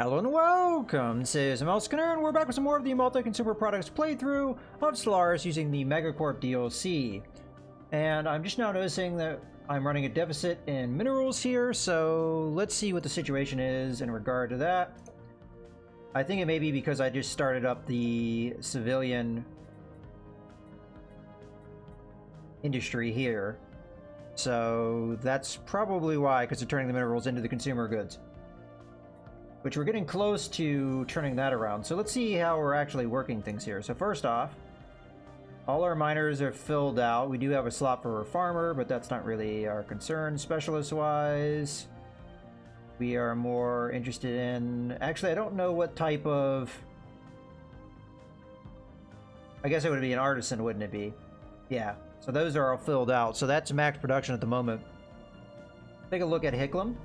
Hello and welcome, this is Skinner, and we're back with some more of the multi-consumer products playthrough of Stellaris using the MegaCorp DLC. And I'm just now noticing that I'm running a deficit in minerals here, so let's see what the situation is in regard to that. I think it may be because I just started up the civilian industry here. So that's probably why, because they're turning the minerals into the consumer goods. Which we're getting close to turning that around. So let's see how we're actually working things here. So first off, all our miners are filled out. We do have a slot for a farmer, but that's not really our concern. Specialist-wise, we are more interested in... Actually, I don't know what type of... I guess it would be an artisan, wouldn't it be? Yeah. So those are all filled out. So that's max production at the moment. Take a look at Hicklum.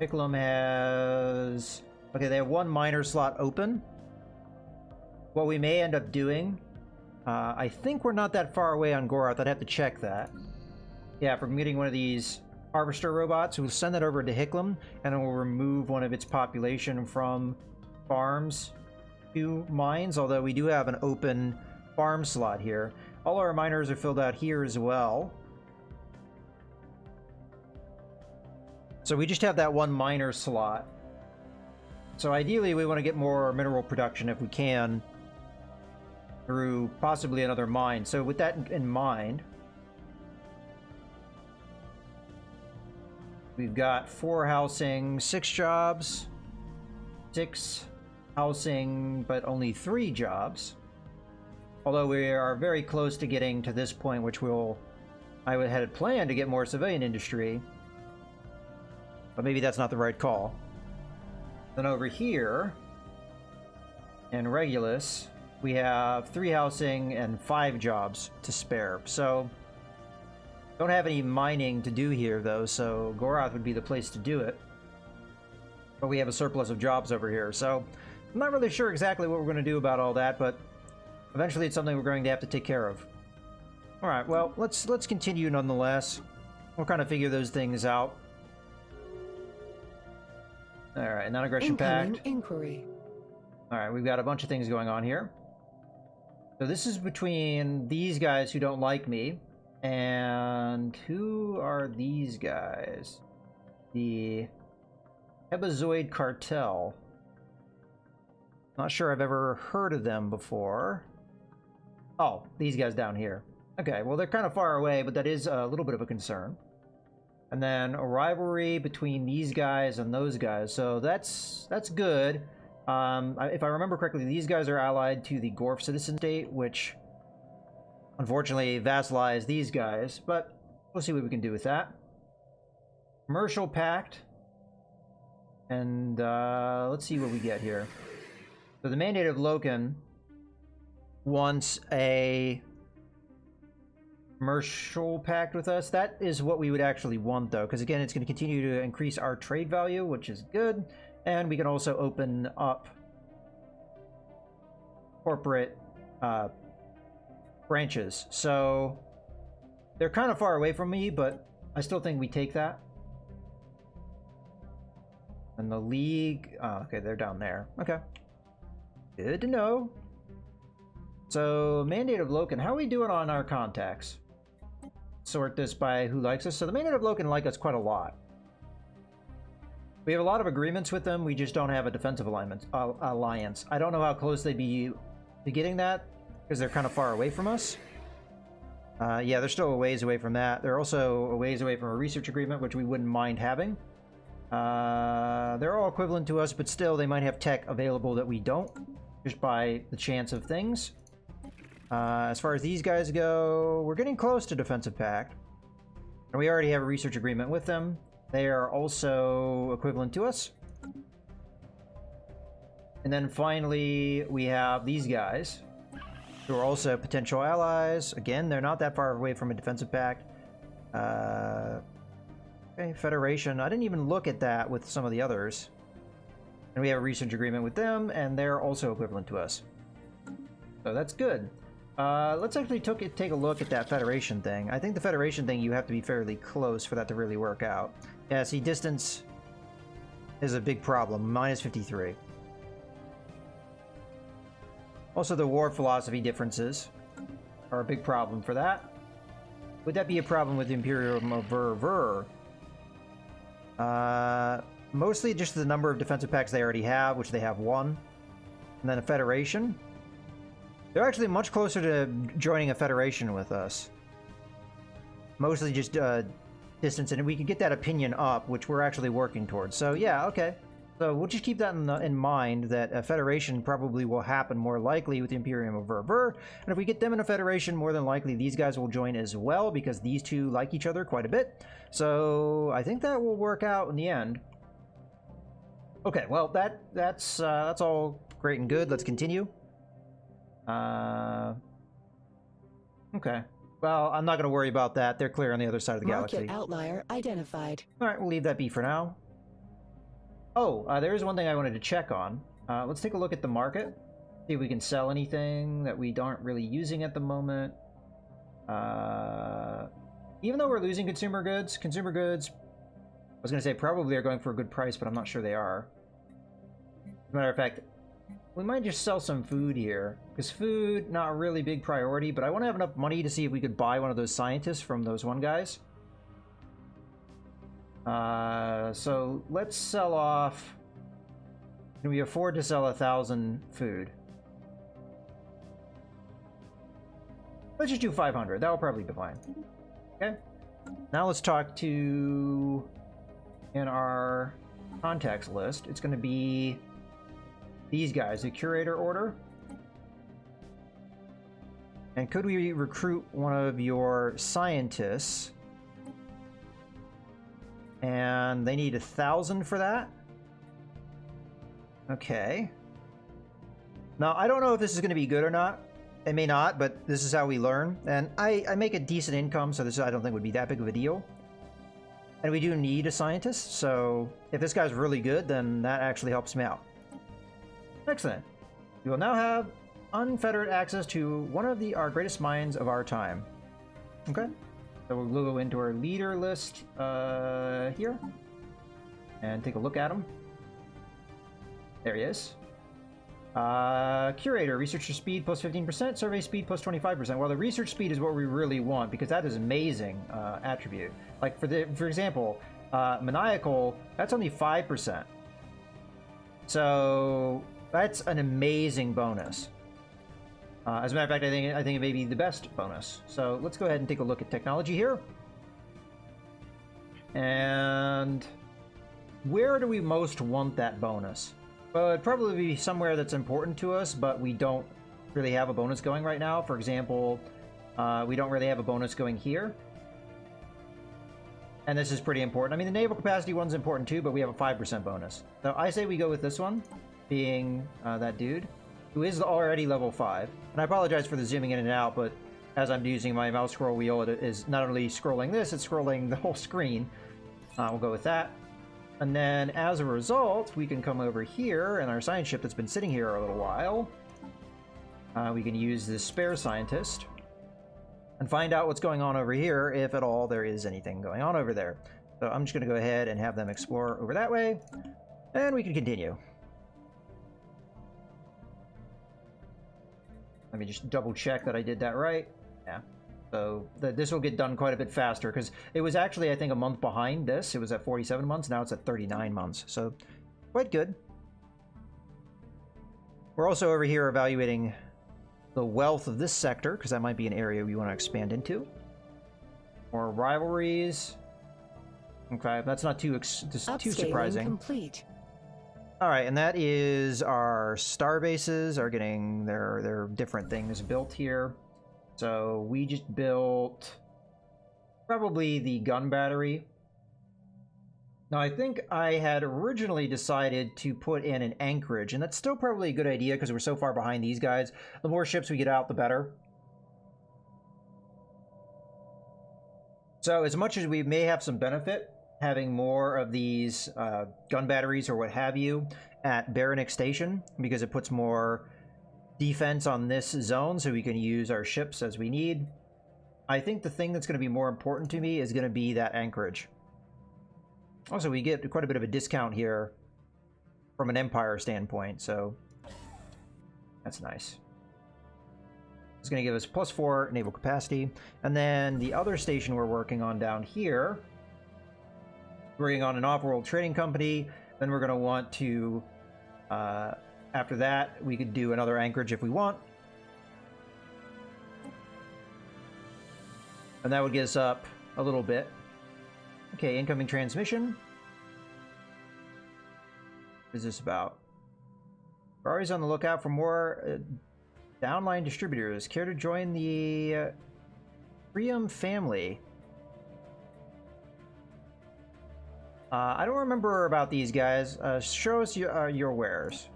Hicklum has... Okay, they have one miner slot open. What we may end up doing... I think we're not that far away on Gorath. I'd have to check that. Yeah, from getting one of these harvester robots, we'll send that over to Hicklum, and it will remove one of its population from farms to mines, although we do have an open farm slot here. All our miners are filled out here as well. So we just have that one miner slot. So ideally we want to get more mineral production if we can through possibly another mine. So with that in mind, we've got 4 housing, 6 jobs, 6 housing, but only 3 jobs. Although we are very close to getting to this point, which I had planned to get more civilian industry. But maybe that's not the right call. Then over here, in Regulus, we have 3 housing and 5 jobs to spare. So, don't have any mining to do here, though, so Gorath would be the place to do it. But we have a surplus of jobs over here, so I'm not really sure exactly what we're going to do about all that, but eventually it's something we're going to have to take care of. Alright, well, let's continue nonetheless. We'll kind of figure those things out. Alright, non-aggression pact. Inquiry. Alright, we've got a bunch of things going on here. So this is between these guys who don't like me, and who are these guys? The Hebazoid Cartel. Not sure I've ever heard of them before. Oh, these guys down here. Okay, well they're kind of far away, but that is a little bit of a concern. And then a rivalry between these guys and those guys, so that's good. If I remember correctly, these guys are allied to the Gorf citizen state, which unfortunately vassalized these guys, but we'll see what we can do with that. Commercial pact, and let's see what we get here. So the Mandate of Loken wants a commercial pact with us. That is what we would actually want, though, because again, it's going to continue to increase our trade value, which is good. And we can also open up corporate branches. So they're kind of far away from me, but I still think we take that. And the League... Oh, okay, they're down there. Okay. Good to know. So, Mandate of Loken. How are we doing on our contacts? Sort this by who likes us. So the Mandate of Loken like us quite a lot. We have a lot of agreements with them, we just don't have a defensive alliance. I don't know how close they'd be to getting that, because they're kind of far away from us. Yeah, they're still a ways away from that. They're also a ways away from a research agreement, which we wouldn't mind having. They're all equivalent to us, but still they might have tech available that we don't, just by the chance of things. As far as these guys go, we're getting close to defensive pact. And we already have a research agreement with them. They are also equivalent to us. And then finally, we have these guys, who are also potential allies. Again, they're not that far away from a defensive pact. Okay, Federation. I didn't even look at that with some of the others. And we have a research agreement with them, and they're also equivalent to us. So that's good. Let's actually take a look at that Federation thing. I think the Federation thing, you have to be fairly close for that to really work out. Yeah, see, distance is a big problem. Minus 53. Also, the war philosophy differences are a big problem for that. Would that be a problem with the Imperium of Ver? Mostly just the number of defensive packs they already have, which they have one. And then a Federation. They're actually much closer to joining a Federation with us. Mostly just distance, and we can get that opinion up, which we're actually working towards. So yeah, okay. So we'll just keep that in mind, that a Federation probably will happen more likely with the Imperium of Ver. And if we get them in a Federation, more than likely these guys will join as well, because these two like each other quite a bit. So I think that will work out in the end. Okay, well, that's all great and good. Let's continue. Okay. Well, I'm not going to worry about that. They're clear on the other side of the galaxy. Market outlier identified. All right, we'll leave that be for now. Oh, there is one thing I wanted to check on. Let's take a look at the market. See if we can sell anything that we aren't really using at the moment. Even though we're losing consumer goods, I was going to say probably are going for a good price, but I'm not sure they are. As a matter of fact, we might just sell some food here, because food, not a really big priority, but I want to have enough money to see if we could buy one of those scientists from those one guys. So let's sell off. Can we afford to sell 1,000 food? Let's just do 500. That will probably be fine. Okay. Now let's talk to, in our contacts list, it's going to be these guys, the curator order. And could we recruit one of your scientists? And they need 1,000 for that. Okay. Now, I don't know if this is going to be good or not. It may not, but this is how we learn. And I make a decent income, so this I don't think would be that big of a deal. And we do need a scientist, so if this guy's really good, then that actually helps me out. Excellent. We will now have unfettered access to one of our greatest minds of our time. Okay. So we'll go into our leader list here and take a look at him. There he is. Curator, researcher speed plus 15%, survey speed plus 25%. Well, the research speed is what we really want, because that is an amazing attribute. Like for example, maniacal, that's only 5%. So that's an amazing bonus. As a matter of fact, I think it may be the best bonus. So let's go ahead and take a look at technology here. And where do we most want that bonus? Well, it'd probably be somewhere that's important to us, but we don't really have a bonus going right now. For example, we don't really have a bonus going here. And this is pretty important. I mean, the naval capacity one's important too, but we have a 5% bonus. So I say we go with this one, being that dude, who is already level 5. And I apologize for the zooming in and out, but as I'm using my mouse scroll wheel, it is not only scrolling this, it's scrolling the whole screen. We'll go with that. And then, as a result, we can come over here, and our science ship that's been sitting here a little while, we can use this spare scientist and find out what's going on over here, if at all there is anything going on over there. So I'm just going to go ahead and have them explore over that way, and we can continue. Let me just double check that I did that right. Yeah. So this will get done quite a bit faster, because it was actually, I think, a month behind this. It was at 47 months. Now it's at 39 months. So quite good. We're also over here evaluating the wealth of this sector, because that might be an area we want to expand into. More rivalries. Okay, that's not too surprising. Complete. All right, and that is our star bases are getting their different things built here. So we just built probably the gun battery. Now, I think I had originally decided to put in an anchorage, and that's still probably a good idea because we're so far behind these guys. The more ships we get out, the better. So as much as we may have some benefit having more of these gun batteries or what have you at Baronic Station, because it puts more defense on this zone so we can use our ships as we need, I think the thing that's going to be more important to me is going to be that anchorage. Also, we get quite a bit of a discount here from an Empire standpoint, so that's nice. It's going to give us +4 naval capacity. And then the other station we're working on down here, working on an off-world trading company. Then we're going to want to, after that, we could do another anchorage if we want. And that would get us up a little bit. Okay, incoming transmission. What is this about? We're always on the lookout for more downline distributors. Care to join the Priam family? I don't remember about these guys. Show us your wares.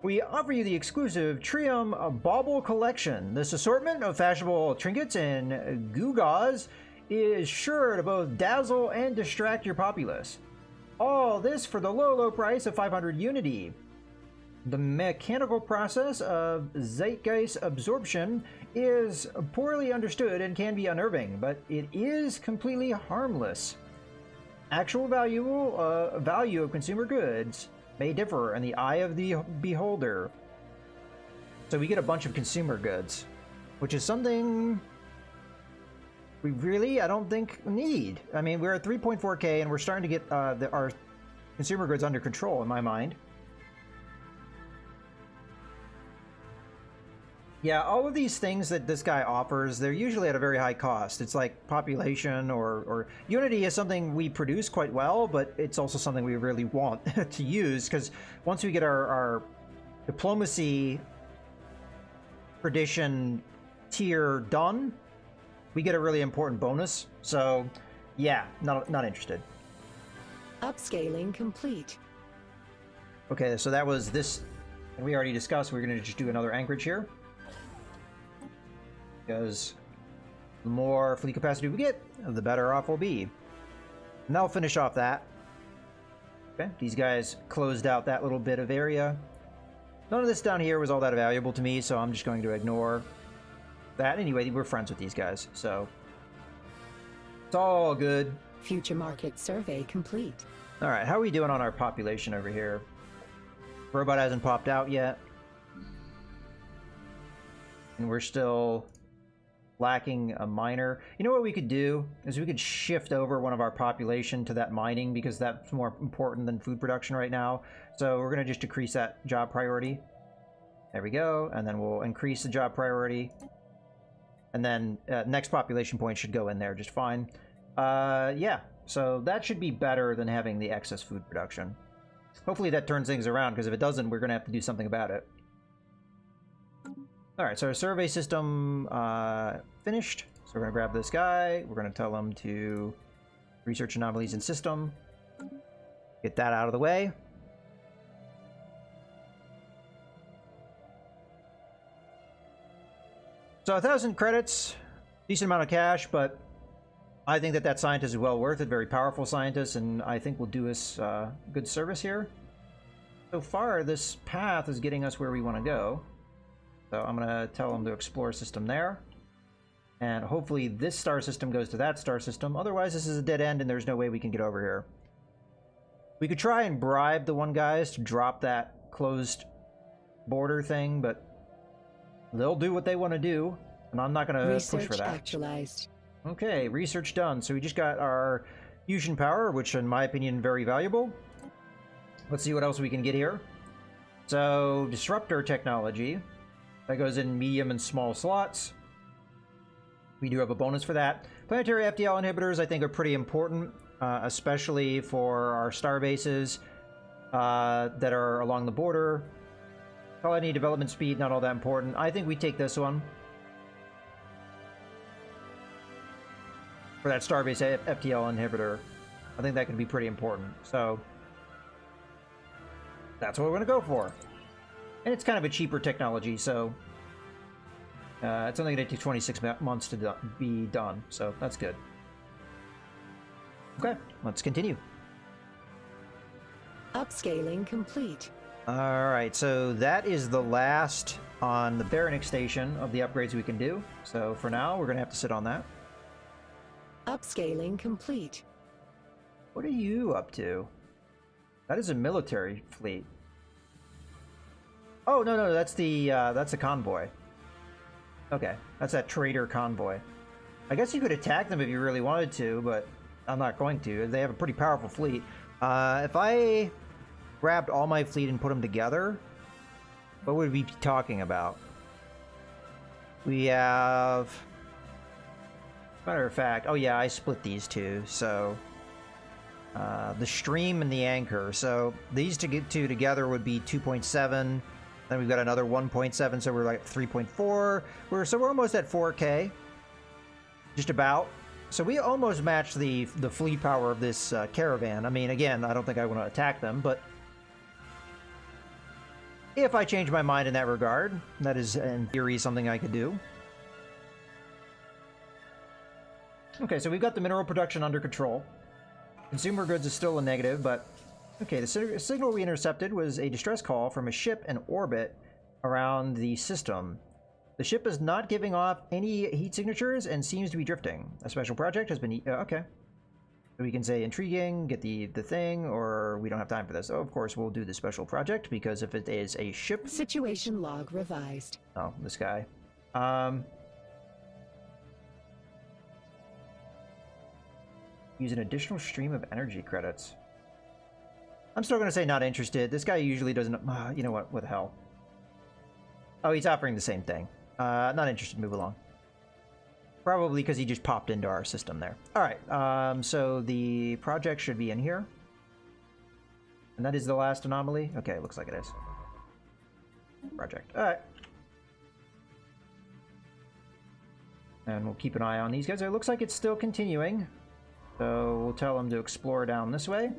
We offer you the exclusive Trium Bauble Collection. This assortment of fashionable trinkets and gewgaws is sure to both dazzle and distract your populace. All this for the low price of 500 unity. The mechanical process of zeitgeist absorption is poorly understood and can be unnerving, but it is completely harmless. Actual value of consumer goods may differ in the eye of the beholder. So we get a bunch of consumer goods, which is something we really, I don't think, need. I mean, we're at 3.4K and we're starting to get our consumer goods under control, in my mind. Yeah, all of these things that this guy offers, they're usually at a very high cost. It's like population or Unity is something we produce quite well, but it's also something we really want to use, because once we get our diplomacy tradition tier done, we get a really important bonus. So yeah, not interested. Upscaling complete. Okay, so that was this, and we already discussed we're going to just do another anchorage here. Because the more fleet capacity we get, the better off we'll be. And that'll finish off that. Okay, these guys closed out that little bit of area. None of this down here was all that valuable to me, so I'm just going to ignore that. Anyway, we're friends with these guys, so it's all good. Future market survey complete. All right, how are we doing on our population over here? Robot hasn't popped out yet. And we're still lacking a miner. You know what we could do is we could shift over one of our population to that mining, because that's more important than food production right now. So we're going to just decrease that job priority. There we go. And then we'll increase the job priority. And then next population point should go in there just fine. Yeah, so that should be better than having the excess food production. Hopefully that turns things around, because if it doesn't, we're going to have to do something about it. All right, so our survey system finished. So we're going to grab this guy. We're going to tell him to research anomalies in system. Get that out of the way. So 1,000 credits, decent amount of cash, but I think that scientist is well worth it. Very powerful scientist, and I think will do us good service here. So far, this path is getting us where we want to go. So I'm going to tell him to explore system there. And hopefully this star system goes to that star system. Otherwise, this is a dead end and there's no way we can get over here. We could try and bribe the one guys to drop that closed border thing, but they'll do what they want to do. And I'm not going to push for that. Actualized. Okay, research done. So we just got our fusion power, which in my opinion, very valuable. Let's see what else we can get here. So disruptor technology. That goes in medium and small slots. We do have a bonus for that. Planetary FTL inhibitors, I think, are pretty important, especially for our star bases that are along the border. Colony development speed, not all that important. I think we take this one. For that starbase FTL inhibitor. I think that can be pretty important. So that's what we're going to go for. And it's kind of a cheaper technology, so it's only going to take 26 months to be done, so that's good. Okay, let's continue. Upscaling complete. Alright, so that is the last on the Baronic station of the upgrades we can do. So for now, we're going to have to sit on that. Upscaling complete. What are you up to? That is a military fleet. Oh, no, that's the convoy. Okay, that's that trader convoy. I guess you could attack them if you really wanted to, but I'm not going to. They have a pretty powerful fleet. If I grabbed all my fleet and put them together, what would we be talking about? We have... Matter of fact, oh yeah, I split these two, so... the stream and the anchor. So these two together would be 2.7. Then we've got another 1.7, so we're like 3.4. So we're almost at 4K. Just about. So we almost match the fleet power of this caravan. I mean, again, I don't think I want to attack them, but if I change my mind in that regard, that is in theory something I could do. Okay, so we've got the mineral production under control. Consumer goods is still a negative, but okay, the signal we intercepted was a distress call from a ship in orbit around the system. The ship is not giving off any heat signatures and seems to be drifting. A special project has been... okay. So we can say intriguing, get the thing, or we don't have time for this. Oh, of course, we'll do the special project, because if it is a ship... Situation log revised. Oh, this guy. Use an additional stream of energy credits. I'm still going to say not interested. This guy usually doesn't... you know what? What the hell? Oh, he's offering the same thing. Not interested. Move along. Probably because he just popped into our system there. All right. So the project should be in here. And that is the last anomaly? Okay, looks like it is. Project. All right. And we'll keep an eye on these guys. It looks like it's still continuing. So we'll tell them to explore down this way.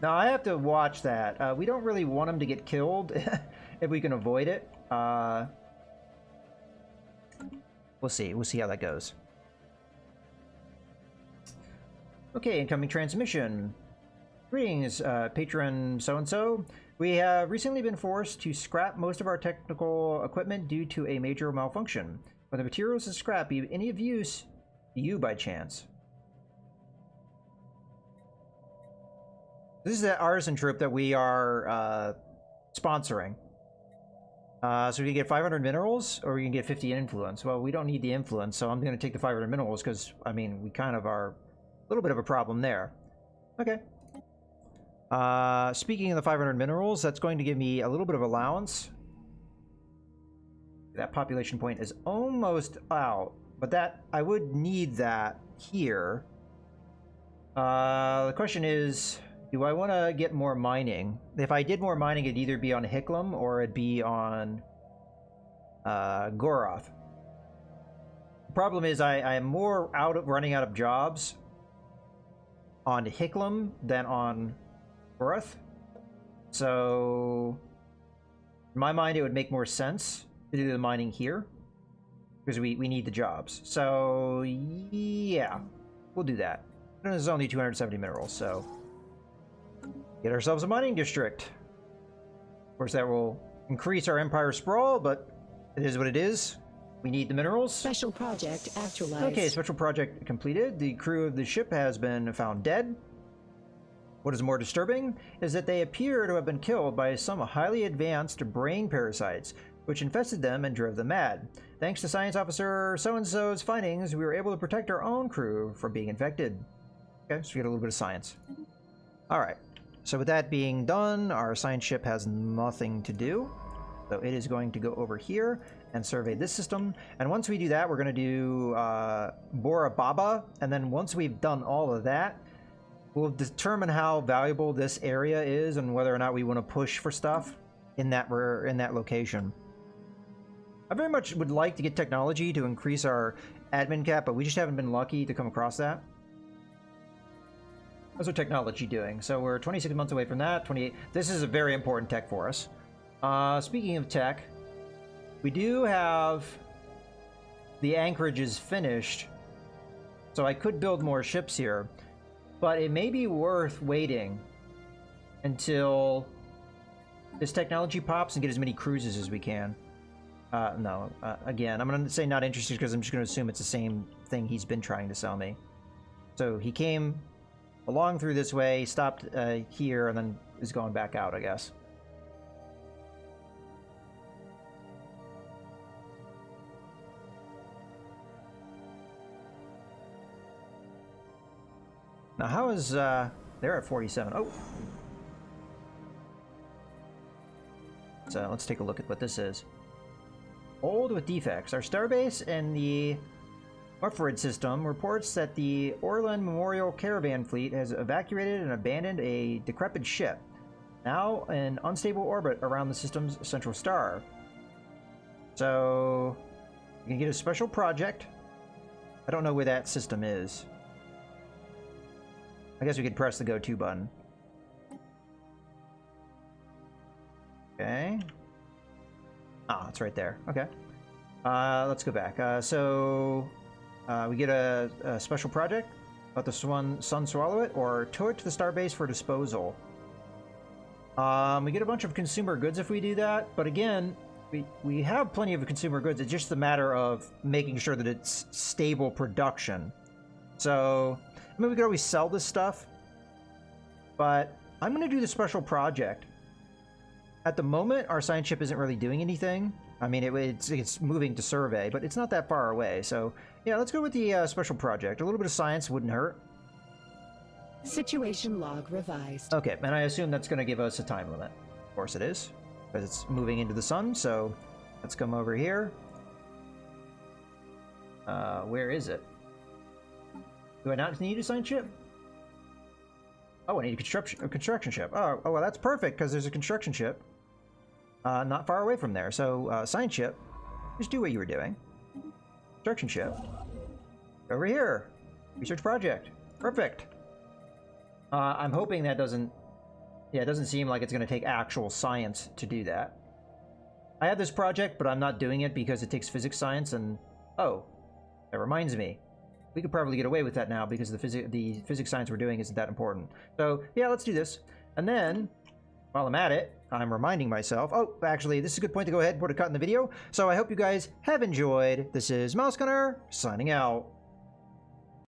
Now, I have to watch that. We don't really want them to get killed if we can avoid it. We'll see. We'll see how that goes. Okay, incoming transmission. Greetings, patron so-and-so. We have recently been forced to scrap most of our technical equipment due to a major malfunction. When the materials is scrap, be any of use to you by chance? This is the artisan troop that we are sponsoring. So we can get 500 minerals, or we can get 50 influence. Well, we don't need the influence, so I'm going to take the 500 minerals, because, I mean, we kind of are a little bit of a problem there. Okay. Speaking of the 500 minerals, that's going to give me a little bit of allowance. That population point is almost out, but that I would need that here. The question is... do I want to get more mining? If I did more mining, it'd either be on Hiklam or it'd be on Goroth. The problem is I am more running out of jobs on Hiklam than on Goroth. So in my mind, it would make more sense to do the mining here because we need the jobs. So yeah, we'll do that. And there's only 270 minerals, so... get ourselves a mining district. Of course, that will increase our empire sprawl, but it is what it is. We need the minerals. Special project actualized. Okay, special project completed. The crew of the ship has been found dead. What is more disturbing is that they appear to have been killed by some highly advanced brain parasites, which infested them and drove them mad. Thanks to Science Officer so-and-so's findings, we were able to protect our own crew from being infected. Okay, so we get a little bit of science. All right. So with that being done, our science ship has nothing to do. So it is going to go over here and survey this system. And once we do that, we're going to do Bora Baba. And then once we've done all of that, we'll determine how valuable this area is and whether or not we want to push for stuff in that location. I very much would like to get technology to increase our admin cap, but we just haven't been lucky to come across that. How's our technology doing? So we're 26 months away from that, 28. This is a very important tech for us. Speaking of tech, we do have the anchorages finished, so I could build more ships here, but it may be worth waiting until this technology pops and get as many cruises as we can. No, again, I'm going to say not interested because I'm just going to assume it's the same thing he's been trying to sell me. So he came... along through this way, stopped here, and then is going back out, I guess. Now, how is they're at 47? Oh, so let's take a look at what this is. Old with defects. Our starbase and the Orfrid system reports that the Orlan Memorial Caravan Fleet has evacuated and abandoned a decrepit ship, now in unstable orbit around the system's central star. So, you can get a special project. I don't know where that system is. I guess we could press the go to button. Okay. Ah, it's right there. Okay. Let's go back. We get a special project. Let the sun swallow it, or tow it to the starbase for disposal. We get a bunch of consumer goods if we do that, but again, we have plenty of consumer goods. It's just a matter of making sure that it's stable production. So, I mean, we could always sell this stuff, but I'm going to do the special project. At the moment, our science ship isn't really doing anything. I mean, it's moving to survey, but it's not that far away. So, yeah, let's go with the special project. A little bit of science wouldn't hurt. Situation log revised. Okay, and I assume that's going to give us a time limit. Of course it is, because it's moving into the sun. So, let's come over here. Where is it? Do I not need a science ship? Oh, I need a construction ship. Oh, well, that's perfect, because there's a construction ship not far away from there. So, science ship, just do what you were doing. Construction ship. Over here. Research project. Perfect. I'm hoping that doesn't... Yeah, it doesn't seem like it's going to take actual science to do that. I have this project, but I'm not doing it because it takes physics science, and... Oh, that reminds me. We could probably get away with that now because the physics science we're doing isn't that important. So, yeah, let's do this. And then, while I'm at it, I'm reminding myself... Oh, actually, this is a good point to go ahead and put a cut in the video. So I hope you guys have enjoyed. This is Mouse Gunner, signing out.